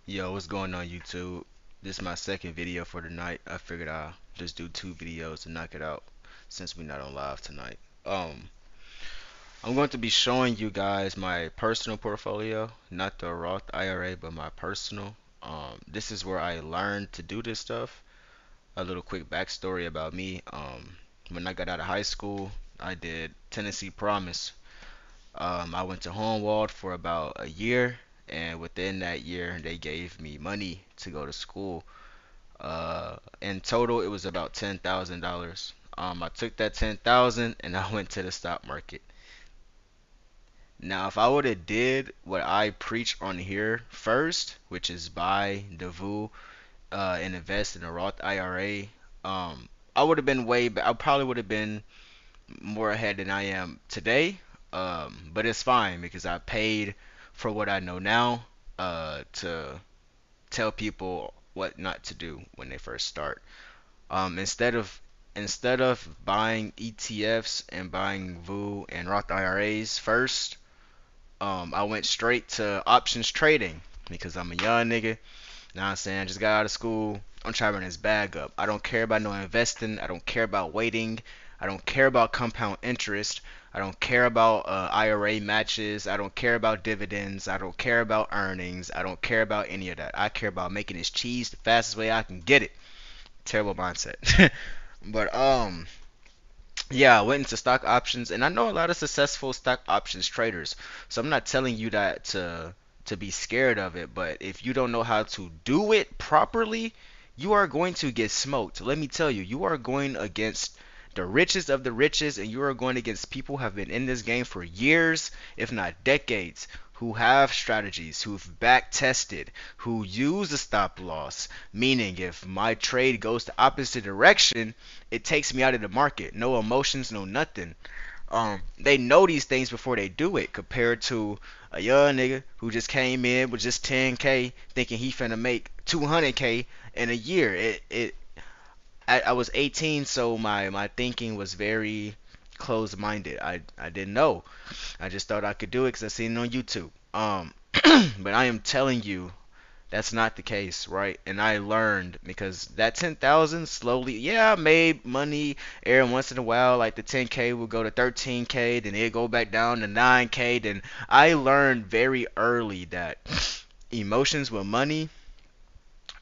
Yo, what's going on YouTube? This is my second video for tonight. I figured I'll just do two videos to knock it out since we're not on live tonight. I'm going to be showing you guys my personal portfolio, not the Roth IRA, but my personal. This is where I learned to do this stuff. A little quick backstory about me. When I got out of high school, I did Tennessee Promise. I went to Hohenwald for about a year, and within that year, they gave me money to go to school. In total, it was about $10,000. I took that 10,000 and I went to the stock market. Now, if I would have did what I preach on here first, which is buy the VU and invest in a Roth IRA, I would have been I probably would have been more ahead than I am today. But it's fine because I paid for what I know now to tell people what not to do when they first start. Instead of buying ETFs and buying VU and Roth IRAs first, I went straight to options trading because I'm a young nigga. Know what I'm saying? I just got out of school. I'm trying to run this bag up. I don't care about no investing. I don't care about waiting. I don't care about compound interest. I don't care about IRA matches. I don't care about dividends. I don't care about earnings. I don't care about any of that. I care about making this cheese the fastest way I can get it. Terrible mindset. But yeah, I went into stock options, and I know a lot of successful stock options traders. So I'm not telling you that to be scared of it, but if you don't know how to do it properly, you are going to get smoked. Let me tell you, you are going against the richest of the richest, and you are going against people who have been in this game for years, if not decades, who have strategies, who've back tested, who use a stop loss. Meaning, if my trade goes the opposite direction, it takes me out of the market. No emotions, no nothing. They know these things before they do it, compared to a young nigga who just came in with just 10K, thinking he finna make 200K in a year. I was 18, so my thinking was very closed-minded. I didn't know. I just thought I could do it because I seen it on YouTube. But I am telling you, that's not the case, right? And I learned because that 10,000 slowly, yeah, I made money every once in a while. Like the 10K would go to 13K, then it go back down to 9K. Then I learned very early that emotions with money.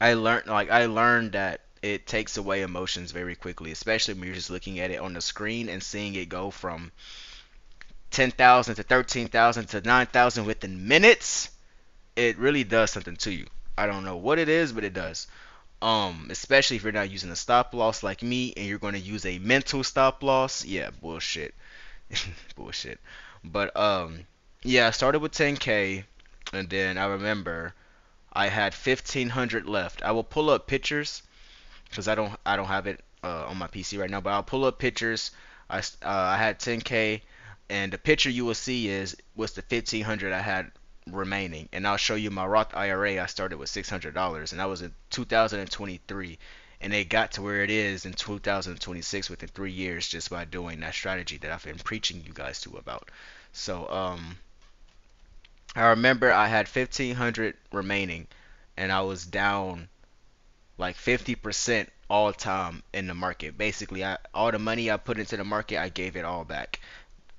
I learned that it takes away emotions very quickly, especially when you're just looking at it on the screen and seeing it go from 10,000 to 13,000 to 9,000 within minutes. It really does something to you. I don't know what it is, but it does. Especially if you're not using a stop loss like me and you're going to use a mental stop loss. Yeah, bullshit. Bullshit. But yeah, I started with 10K, and then I remember I had 1,500 left. I will pull up pictures because I don't have it on my PC right now, but I'll pull up pictures. I had 10K, and the picture you will see is was the 1,500 I had remaining, and I'll show you my Roth IRA. I started with $600, and that was in 2023, and it got to where it is in 2026 within 3 years just by doing that strategy that I've been preaching you guys to about. So I remember I had 1,500 remaining, and I was down like 50% all time in the market. Basically, all the money I put into the market, I gave it all back.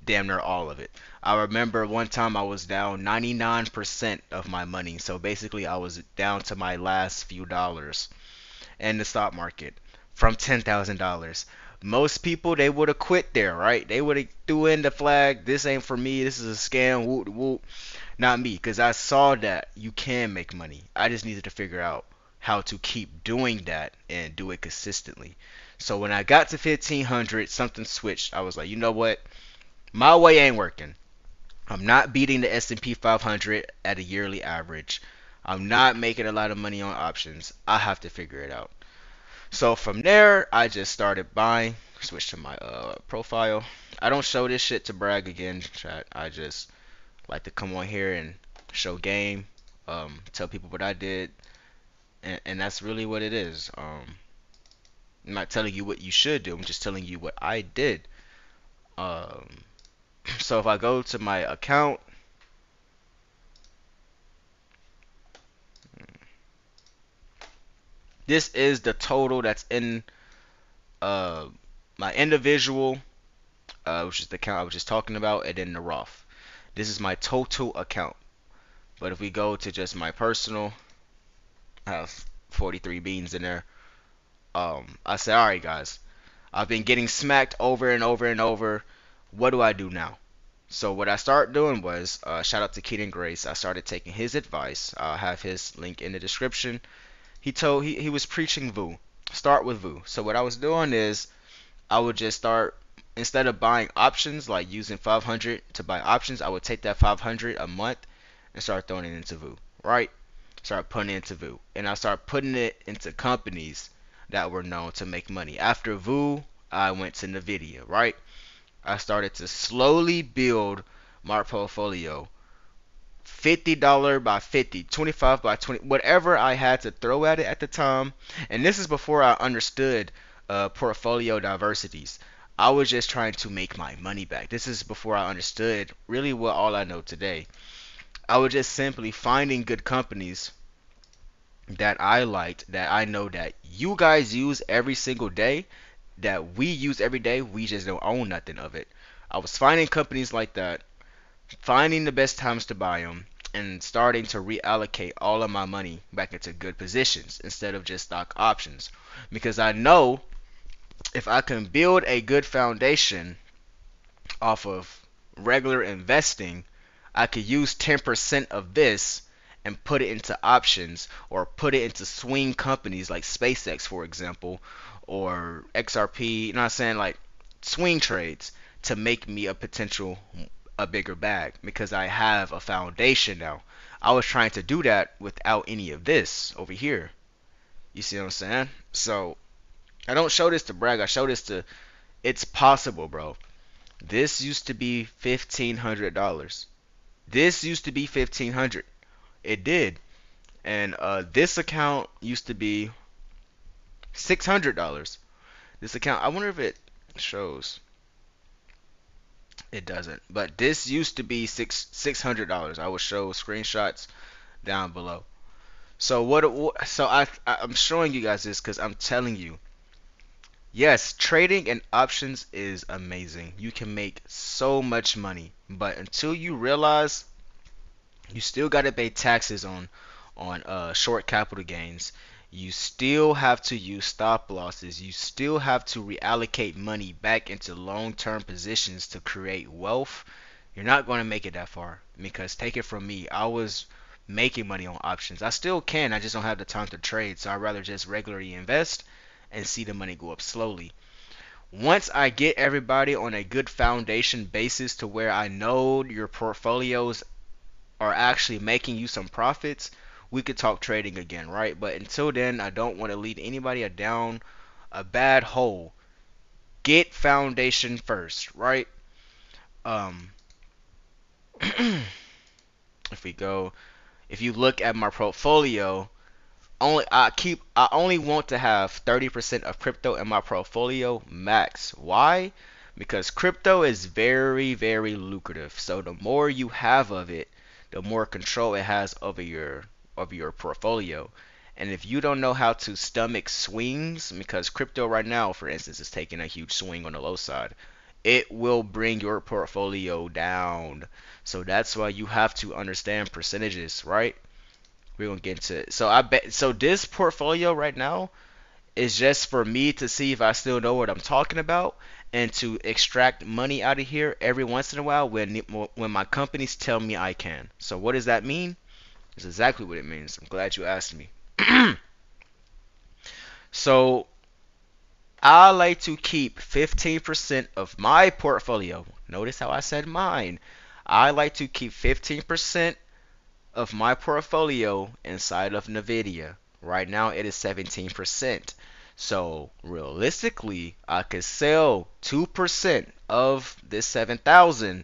Damn near all of it. I remember one time I was down 99% of my money. So basically, I was down to my last few dollars in the stock market from $10,000. Most people they would have quit there, right? They would have threw in the flag. This ain't for me. This is a scam. Whoop whoop. Not me, because I saw that you can make money. I just needed to figure out how to keep doing that and do it consistently. So when I got to 1,500, something switched. I was like, you know what? My way ain't working. I'm not beating the S&P 500 at a yearly average. I'm not making a lot of money on options. I have to figure it out. So from there, I just started buying. Switch to my profile. I don't show this shit to brag again, chat. I just like to come on here and show game, tell people what I did, and that's really what it is. I'm not telling you what you should do. I'm just telling you what I did. Um, so if I go to my account, This is the total that's in uh my individual, which is the account I was just talking about, and then the Roth. This is my total account. But if we go to just my personal, I have 43 beans in there. I say, all right, guys, I've been getting smacked over and over and over. What do I do now? So what I started doing was, shout out to Keaton Grace. I started taking his advice. I'll have his link in the description. He was preaching VU. Start with VU. So what I was doing is I would just start, instead of buying options, like using 500 to buy options, I would take that 500 a month and start throwing it into VU, right? Start putting it into VU, and I start putting it into companies that were known to make money. After VU, I went to Nvidia, right? I started to slowly build my portfolio. $50 by 50, 25 by 20, whatever I had to throw at it at the time. And this is before I understood portfolio diversities. I was just trying to make my money back. This is before I understood really what all I know today. I was just simply finding good companies that I liked, that I know that you guys use every single day, that we use every day. We just don't own nothing of it. I was finding companies like that, finding the best times to buy them, and starting to reallocate all of my money back into good positions instead of just stock options. Because I know if I can build a good foundation off of regular investing, I could use 10% of this and put it into options, or put it into swing companies like SpaceX, for example, or XRP. You know what I'm saying? Like swing trades to make me a bigger bag, because I have a foundation now. I was trying to do that without any of this over here. You see what I'm saying? So I don't show this to brag. I show this to, it's possible, bro. This used to be $1,500. This used to be 1,500. It did. And this account used to be $600. This account, I wonder if it shows. It doesn't. But this used to be $600. I will show screenshots down below. So I'm showing you guys this because I'm telling you, yes, trading and options is amazing. You can make so much money, but until you realize you still got to pay taxes on short capital gains. You still have to use stop losses. You still have to reallocate money back into long-term positions to create wealth. You're not going to make it that far, because take it from me, I was making money on options. I still can. I just don't have the time to trade, so I'd rather just regularly invest and see the money go up slowly. Once I get everybody on a good foundation basis to where I know your portfolios are actually making you some profits, we could talk trading again, right? But until then, I don't want to lead anybody down a bad hole. Get foundation first, right? Um, if we go, if you look at my portfolio, I only want to have 30% of crypto in my portfolio max. Why? Because crypto is very, very lucrative. So the more you have of it, the more control it has over your portfolio. And if you don't know how to stomach swings, because crypto right now, for instance, is taking a huge swing on the low side, it will bring your portfolio down. So that's why you have to understand percentages, right? We're gonna get into it. So I bet, so this portfolio right now is just for me to see if I still know what I'm talking about, and to extract money out of here every once in a while when my companies tell me I can. So what does that mean? That's exactly what it means. I'm glad you asked me. So I like to keep 15% of my portfolio. Notice how I said mine. I like to keep 15% of my portfolio inside of Nvidia. Right now it is 17%. So realistically, I could sell 2% of this 7,000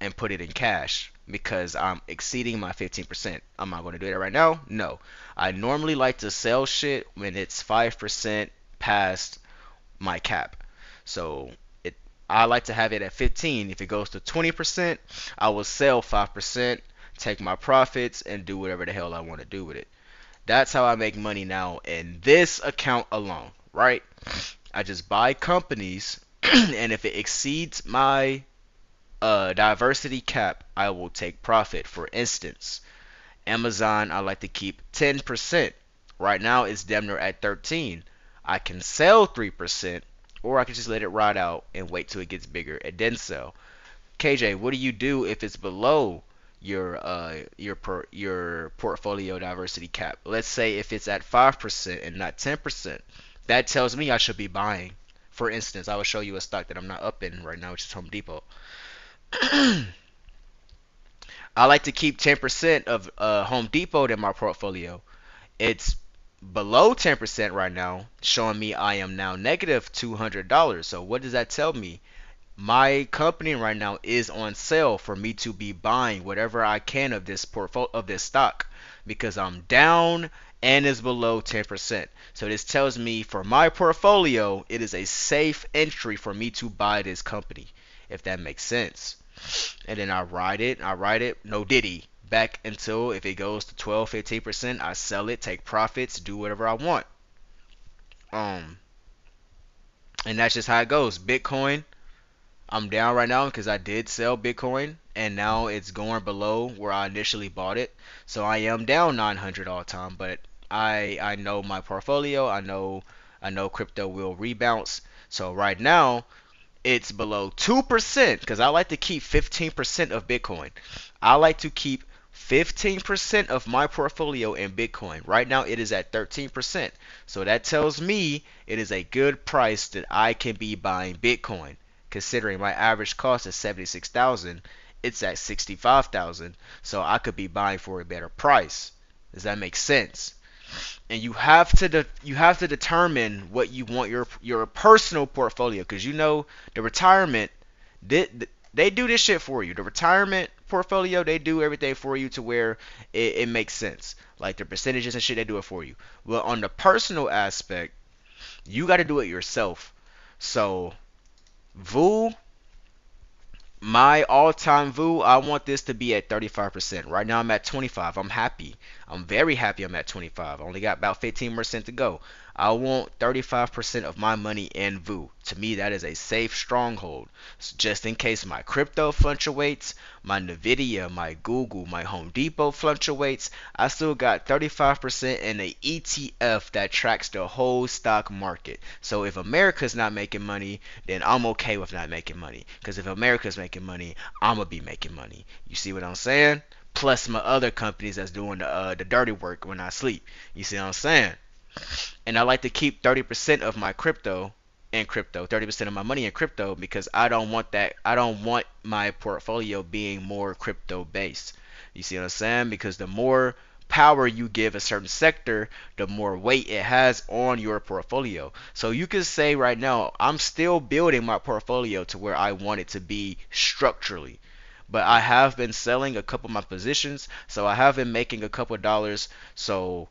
and put it in cash, because I'm exceeding my 15%. Am I going to do that right now? No. I normally like to sell shit when it's 5% past my cap. So I like to have it at 15. If it goes to 20%, I will sell 5%, take my profits, and do whatever the hell I want to do with it. That's how I make money now in this account alone, right? I just buy companies, and if it exceeds my diversity cap, I will take profit. For instance, Amazon, I like to keep 10%. Right now, it's damn near at 13. I can sell 3%, or I can just let it ride out and wait till it gets bigger and then sell. KJ, what do you do if it's below your portfolio diversity cap? Let's say if it's at 5% and not 10%. That tells me I should be buying. For instance, I will show you a stock that I'm not up in right now, which is Home Depot. I like to keep 10% of Home Depot in my portfolio. It's below 10% right now, showing me I am now negative $200. So what does that tell me? My company right now is on sale for me to be buying whatever I can of this portfolio of this stock because I'm down and is below 10%. So this tells me for my portfolio, it is a safe entry for me to buy this company, if that makes sense. And then I ride it, no diddy, back until if it goes to 12, 15%, I sell it, take profits, do whatever I want. Um, and that's just how it goes. Bitcoin, I'm down right now because I did sell Bitcoin and now it's going below where I initially bought it. So I am down 900 all the time, but I know my portfolio. I know crypto will rebalance. So right now it's below 2% because I like to keep 15% of Bitcoin. I like to keep 15% of my portfolio in Bitcoin. Right now it is at 13%. So that tells me it is a good price that I can be buying Bitcoin. Considering my average cost is 76,000, it's at 65,000. So I could be buying for a better price. Does that make sense? And you have to determine what you want your personal portfolio because you know the retirement they, they do this shit for you. The retirement portfolio, they do everything for you to where it makes sense. Like the percentages and shit, they do it for you. Well, on the personal aspect, you got to do it yourself. So, VU, my all-time VU, I want this to be at 35%. Right now I'm at 25. I'm happy. I'm very happy I'm at 25. I only got about 15% to go. I want 35% of my money in VU. To me, that is a safe stronghold. Just in case my crypto fluctuates, my Nvidia, my Google, my Home Depot fluctuates, I still got 35% in a ETF that tracks the whole stock market. So if America's not making money, then I'm okay with not making money. Because if America's making money, I'm going to be making money. You see what I'm saying? Plus my other companies that's doing the dirty work when I sleep. You see what I'm saying? And I like to keep 30% of my crypto in crypto, 30% of my money in crypto because I don't want that. I don't want my portfolio being more crypto based. You see what I'm saying? Because the more power you give a certain sector, the more weight it has on your portfolio. So you can say right now, I'm still building my portfolio to where I want it to be structurally. But I have been selling a couple of my positions, so I have been making a couple of dollars. So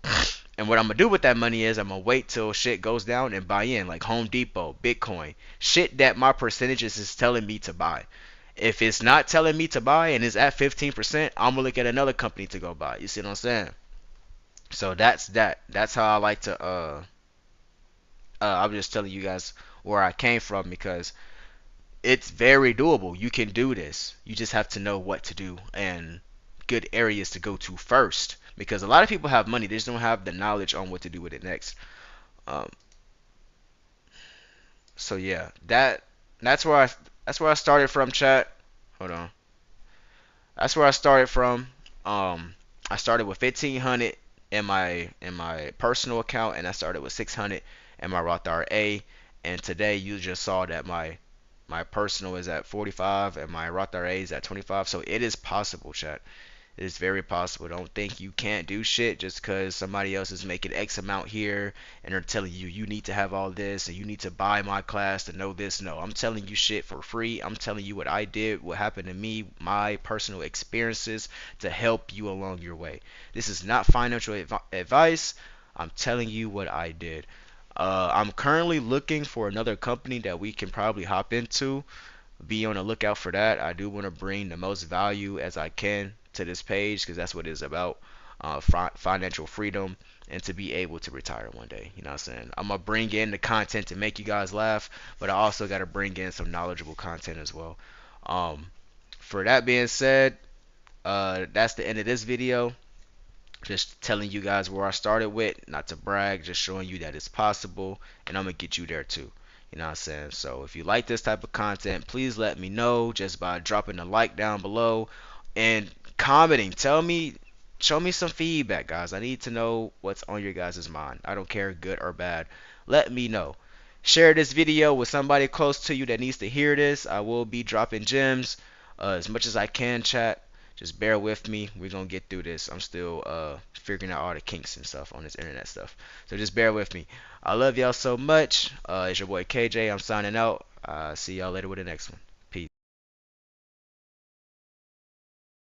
and what I'm gonna do with that money is I'm gonna wait till shit goes down and buy in, like Home Depot, Bitcoin, shit that my percentages is telling me to buy. If it's not telling me to buy and it's at 15%, I'm gonna look at another company to go buy. You see what I'm saying? So that's that. That's how I like to. I'm just telling you guys where I came from because it's very doable. You can do this. You just have to know what to do and good areas to go to first. Because a lot of people have money, they just don't have the knowledge on what to do with it next. Um, so yeah, that's where I started from, chat. Hold on. That's where I started from. I started with 1,500 in my personal account, and I started with 600 in my Roth IRA. And today you just saw that my personal is at 45 and my Roth IRA is at 25. So it is possible, chat. It is very possible. Don't think you can't do shit just because somebody else is making X amount here and they're telling you you need to have all this and you need to buy my class to know this. No, I'm telling you shit for free. I'm telling you what I did, what happened to me, my personal experiences to help you along your way. This is not financial advice. I'm telling you what I did. I'm currently looking for another company that we can probably hop into. Be on the lookout for that. I do want to bring the most value as I can to this page because that's what it is about. financial freedom, and to be able to retire one day. You know what I'm saying? I'm gonna bring in the content to make you guys laugh, but I also gotta bring in some knowledgeable content as well. Um, for that being said, that's the end of this video. Just telling you guys where I started with, not to brag, just showing you that it's possible, and I'm gonna get you there too. You know what I'm saying? So if you like this type of content, please let me know just by dropping a like down below and commenting. Show me some feedback, guys. I need to know what's on your guys' mind. I don't care, good or bad. Let me know. Share this video with somebody close to you that needs to hear this. I will be dropping gems as much as I can, chat. Just bear with me. We're gonna get through this. I'm still figuring out all the kinks and stuff on this internet stuff. So just bear with me. I love y'all so much. It's your boy KJ. I'm signing out. See y'all later with the next one.